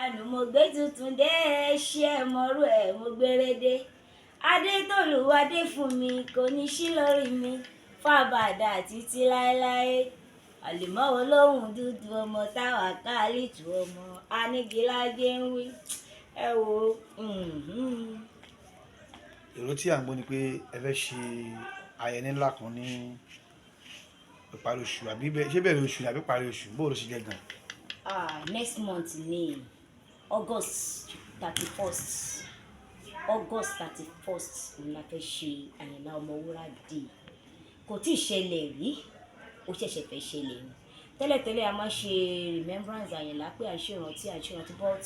àná mo gbé tuntun dé ṣé ẹ mọ̀rú ẹ̀ mo gbére dé adé tòlúwadé fún mi kò ní sí lórí mi fábàdà títí láéláé Alimot olóhùn dúdú ọmọ táwa káàlìtù ọmọ anígilájẹ ń wí ẹ wo. èrò tí à ń gbọ́ ni pé ẹ fẹ́ ṣe ayẹyẹ ńlá kan ní ìparí oṣù àbí ṣé bẹ̀rẹ̀ oṣù àbí ìparí oṣù bó ló ṣe jẹ́ gan. Next month ni August 31st ni la fẹ́ ṣe Ayinla Omowura Day kò tí ì ṣẹlẹ̀ rí ó ṣẹ̀ṣẹ̀ fẹ́ ṣẹlẹ̀ ni tẹ́lẹ̀tẹ́lẹ̀ a máa ṣe remembrance Ayinla pé à ń ṣèrántí but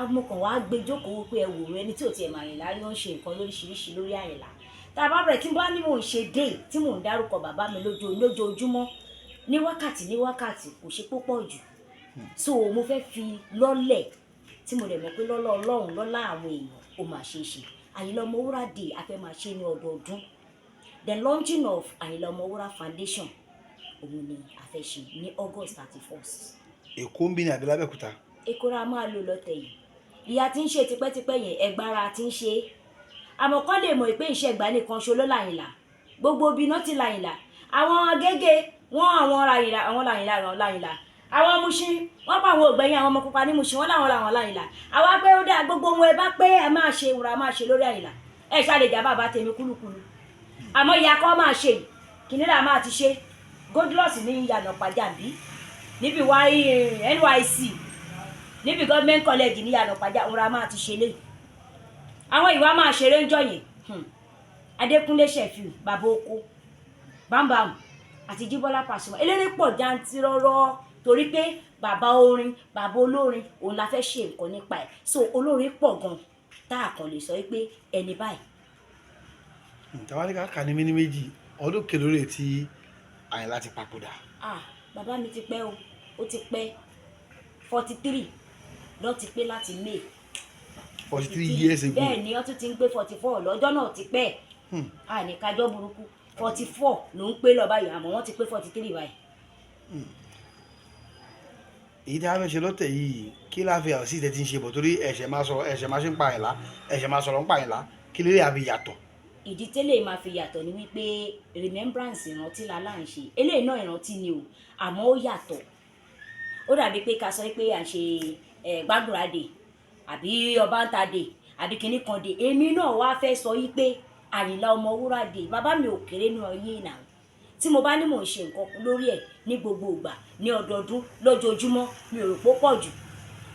amọ̀kàn wa gbé jókòó pé ẹ wò rẹ ní tí ò tiẹ̀ mọ Ayinla rí ó ń ṣe nǹkan lóríṣiríṣi lórí Ayinla tá a bá bẹ̀rẹ̀ tí bá ní mò ń ṣe day tí mò ń dárúkọ bàbá mi lójoojúmọ́ ní wákàtí kò ṣe púpọ̀ jù so mo fẹ́ fi lọ́lẹ̀ tí mo dẹ̀ mọ̀ pé lọ́lá Ọlọ́run lọ́lá àwọn èèyàn ó máa ṣe é ṣe Ayinla Omowura Day a fẹ́ máa ṣe ní ọdọọdún the launching of Ayinla Omowura Foundation òun ni a fẹ́ ṣe ní August 31st. Èkó ń bí ní àbí l'Abẹ́òkúta. Èkó ra máa lò lọ́tẹ̀ yìí ìyá tí ń ṣe tipẹ́tipẹ́ yẹn ẹgbára tí ń ṣe àmọ́ kọ́ lè mọ̀ pé iṣẹ́ ìgbà nìkan ṣo ló l'Àyìnlá gbogbo obì náà ti l'Àyìnlá àwọn gẹ́gẹ́ wọ́n àwọn l'Àyìnlá àwọn Mushin wọ́n pa àwọn ògbẹ́yìn àwọn ọmọ pupa ní Mushin wọ́n làwọn l'Àyìnlá àwa pé ó dáa gbogbo ohun ẹ bá pé ẹ máa ṣe ìwúra máa ṣe lórí Àyìnlá ẹ ṣàlèjà bàbá tèmi kúlùkùlù àmọ́ ìyá kan máa ṣe kìnìún máa ti ṣe godless ní ìyànà pàjábí níbi NYC níbi government college ní ìyànà pàjá ìwúra máa ti ṣe lé àwọn ìwà máa ṣeré ń jọyìn Adékúnlé Sheffield bàbá oko bámbàm àti Jíbọ́lá Pasuma eléré pọ̀ jantirọ́rọ́ torí pé bàbá orin bàbá olórin òun la fẹ́ ṣe nǹkan nípa ẹ̀ so olórin pọ̀ gan tá a kàn lè sọ pé ẹni báyìí. tàwa ní ká kà ní mí ní méjì ọdún kẹlórí tí Ayinla ti papòdà. Bàbá mi ti pẹ́ o ó ti pẹ́ 43 ló ti pé láti May 43 years ago. bẹ́ẹ̀ ni ó tún ti ń pé 44 lọ́jọ́ náà ti pẹ́ àníkájọ́ burúkú 44 ló ń pé lọ báyìí àmọ́ wọ́n ti pé 43 báyìí. èyí tí a fẹ́ ṣe lọ́tẹ̀ yìí kí láfi àwọn sí ìtẹ́tí ń ṣe bọ̀ torí ẹ̀ṣẹ̀ máa ṣe ń pa Ayinla ẹ̀ṣẹ̀ máa sọ̀rọ̀ ń pa Ayinla kí lè àbí yàtọ̀. ìdí tẹ́lẹ̀ máa fi yàtọ̀ ni wípé remembrance ìrántí la là ń ṣe eléyìí náà ìrántí ni o àmọ́ ó yàtọ̀ ó dàbí pé ká sọ pé à ń ṣe gbàdúrà dé àbí ọbàntà dé àbí kinní kan dé èmi náà wá fẹ́ sọ yí pé Ayinla Omowura Day bàbá mi ò kéré nù ọyẹ ìnáwó tí mo bá ní mò ń ṣe nǹkan lórí ẹ̀ ní gbogbo ìgbà ní ọdọọdún lójoojúmọ́ mi ò rò pó pọ̀ jù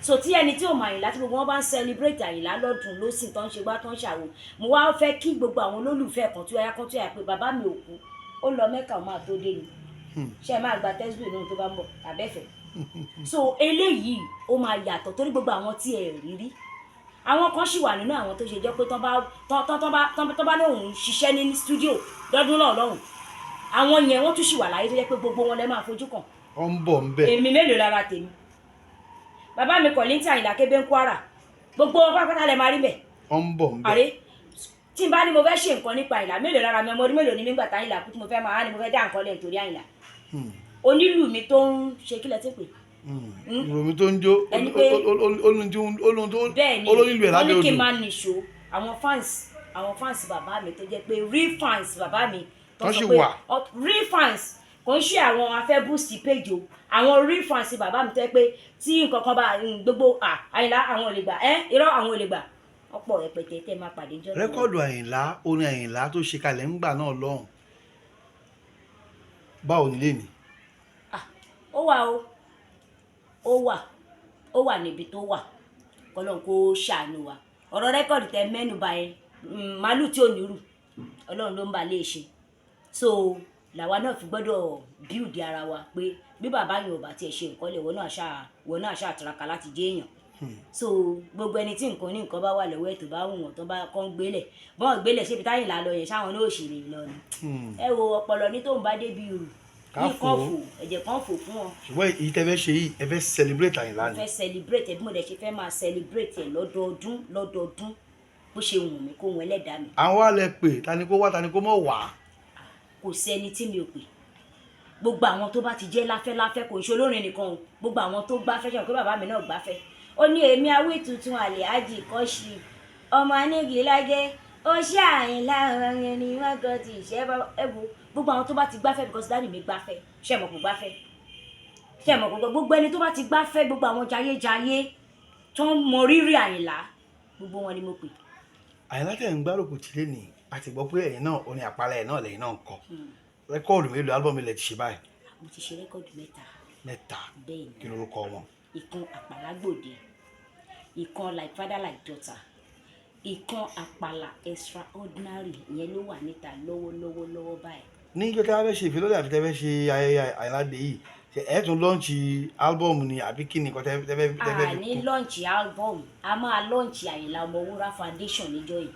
so tí ẹni tí ò mọ Ayinla tí gbogbo wọn bá ń celebrate Ayinla lọ́dún lósìn tó ń ṣe gbá tó ń ṣàwò mo wá fẹ́ kí gbogbo àwọn olólùfẹ́ kan tó yá pé bàbá mi ò kú ó lọ Mẹ́kà ó máa tó dé ni ṣe máa gba tẹ́síbì náà tó bá ń bọ̀ àbẹ́fẹ́ so eléyìí ó máa yàtọ̀ torí gbogbo àwọn tí ẹ rí àwọn kan sì wà nínú àwọn tó ṣe jẹ́ pé tán bá lóun ṣiṣẹ́ ní studio lọ́dún náà lọ́hùn àwọn yẹn wọ́n tún sì wà láyé tó jẹ́ pé gbogbo wọn lẹ́ máa fojú kàn. ó ń bọ̀ ń bẹ̀. èmi mélòó lára tèmi bàbá mi kọ̀ létí Àyìnlá kébé ń Kwara gbogbo pápátá lẹ máa rí bẹ̀. ó ń bọ̀ ń bẹ̀. àrẹ tí n bá ní mo fẹ́ ṣe nǹkan nípa Àyìnlá mélòó lára mi ọmọ ọdún mélòó ní nígbà tá Àyìnlá kú tí mo fẹ́ máa ní mo fẹ́ dá nǹkan lẹ̀ nítorí Àyìnlá onílù mi tó ń ṣe kílẹ̀ tí pè. ìròmí tó ń jó olónílù ẹ̀ lábẹ́ odò. wọ́n ní kí n máa nìṣó àwọn fans bàbá mi tó jẹ́ pé real fans bàbá mi tó sọ pé real fans kò ń ṣe àwọn afẹ́ boost page o àwọn real fans bàbá mi tó jẹ́ pé tí nǹkan kan bá gbogbo Àyìnlá àwọn ò lè gbà irọ́ àwọn ò lè gbà ọ̀pọ̀ rẹpẹtẹ tẹ́ máa pàdé jọ́. rẹ́kọ̀dù Àyìnlá orin Àyìnlá tó ṣe kalẹ̀ ń gbà náà lọ́hùn báwo nílé ni. ó wà níbi tó wà kọ́lọ́n kó ṣàánú wa ọ̀rọ̀ rẹ́kọ̀dù tẹ mẹ́nu bà yẹn màálù tí ò nírù Ọlọ́run ló ń bà lè ṣe so làwa náà fi gbọ́dọ̀ build ara wa pé bí bàbá yẹn ò bá tiẹ̀ ṣe nǹkan lè wọ́n náà ṣàtúraka láti jẹ́ èèyàn so gbogbo ẹni tí nǹkan ní nǹkan bá wà lọ́wọ́ ẹ̀ tó bá wù wọ́n tó bá kọ́ ń gbélẹ̀ bọ́n gbélẹ̀ ṣébi táyìn là lọ yẹn sáwọn náà ò ṣèlè lọ ni ẹ wo ọpọlọ ní tóun bá débi rù ní kan fò ẹ̀jẹ̀ kan fò fún wọn. ṣùgbọ́n èyí tẹ́ fẹ́ ṣe yìí ẹ fẹ́ celebrate Àyìnlá ni. ẹ fẹ́ celebrate ẹ bí mo dẹ̀ ṣe fẹ́ máa celebrate ẹ lọ́dọọdún bó ṣe wù mí kó wọn ẹlẹ́dàá mi. àwọn alẹ́ pè tani kó wá tani kó mọ̀ wá. kò sí ẹni tí mi ò pè gbogbo àwọn tó bá ti jẹ́ láfẹ́ kò ń ṣe olórin nìkan o gbogbo àwọn tó gbáfẹ́ ṣe pé bàbá mi náà gbáfẹ́ ó ní èmi awí tuntun Alhaji kọ́ṣì ọmọ anígilájẹ́ ó ṣe Àyìnlá ọ̀rẹ́ ni wọ́n gan ti ìṣẹ́ ẹ̀bù gbogbo àwọn tó bá ti gbáfẹ́ because dáàdì mi gbáfẹ́ ṣe mọ̀ kó gbáfẹ́ ṣe mọ̀ kó gbogbo ẹni tó bá ti gbáfẹ́ gbogbo àwọn jayéjayé tó ń mọ rírì Àyìnlá gbogbo wọn ni mo pè. Àyìnlá tẹ̀ ń gbárùkù tí lé ní àti gbọ́ pé ẹ̀yin náà orin àpàlà ẹ̀ náà lẹ́yìn náà ń kọ rẹ́kọ́ọ̀dù mélòó álbọ̀mù ilẹ̀ ti ṣe báyìí. mo ti ṣe rẹ́kọ́ọ̀dù mẹ́ta bẹ́ẹ̀ ni kí ni orúkọ wọn. ìkan àpàlà gbòde ìkan like father like daughter ìkan àpàlà extraordinary ìyẹn ló wà níta lọ́wọ́ báyìí. ní ìjọ tí a fẹ́ ṣe ìfilọ́lẹ̀ àfi tẹ́ fẹ́ ṣe ayẹyẹ Àyìnlá dé yìí ẹ tún lọ́ọ̀nì álbọ̀mù ni àbí kí ni nǹkan tẹ́ fẹ́. a ní lọ́ọ̀nì álbọ̀mù a máa lọ́ọ̀nì Àyìnlá Omowura foundation níjọ́ yìí.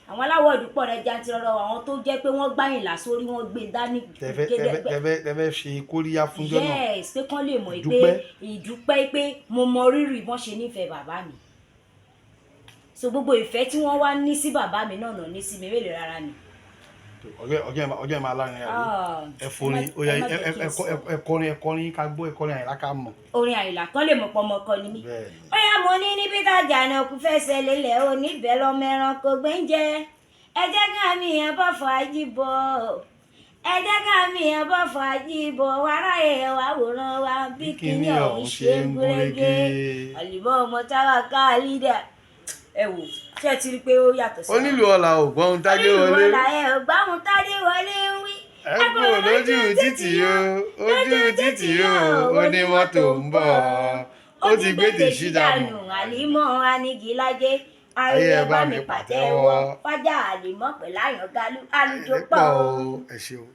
àwọn aláwọ̀ ìdúpọ̀ rẹ̀ jantirọrọ àwọn tó jẹ́ pé wọ́n gbáyìnlá sórí wọ́n gbé dání. tẹ́fẹ́ ṣe kóríyá fúnjọ́ náà. yes pé kán lè mọ̀ pé ìdúpẹ́ pé mo mọ rírì bọ́n ṣe nífẹ̀ẹ́ bàbá mi so gbogbo ìfẹ́ tí wọ́n wá ní sí bàbá mi náà ní sí mi mélòó rárá ni. ọjọ́ ìmọ̀ alárin rẹ̀ ẹ̀fọ́rin ẹ̀kọrin ká gbọ́ ẹ̀kọrin Àyìnlá ká mọ̀. orin Àyìnlá kan lè mọ̀ pọ́nmọ́ kan ni mí. ó yá mo ní níbi tájà náà kú fẹsẹ̀ lélẹ̀ ó níbẹ̀ lọ́mọ ẹranko gbẹ́ńjẹ́ ẹ jẹ́ ká mi yàn bọ́ fàájì bọ̀ ẹ jẹ́ ká mi yàn bọ́ fàájì bọ̀ wàrà ẹ̀ wá wòran wa bí kíní ọ̀hún ṣe ń gúnrégé Alimot ọmọ táwa ká lídà ẹ wò ṣé ẹ ti rí i pé ó yàtọ̀ sí. ó nílò ọ̀la ògbọ́n tádé wọlé. ó nílò ọ̀la ẹ̀ ògbọ́n tádé wọlé ń wí. ẹ kúrò lójú títì o ojú títì o onímọ́tò ń bọ̀ ó ti gbé tèṣí dànù. Alimot anigilájẹ́ ayé ẹ bá mi pàtẹ́wọ́ fájà Alimot pẹ̀lú àyàngalú àlùjọ pọ̀. ẹ ṣeun.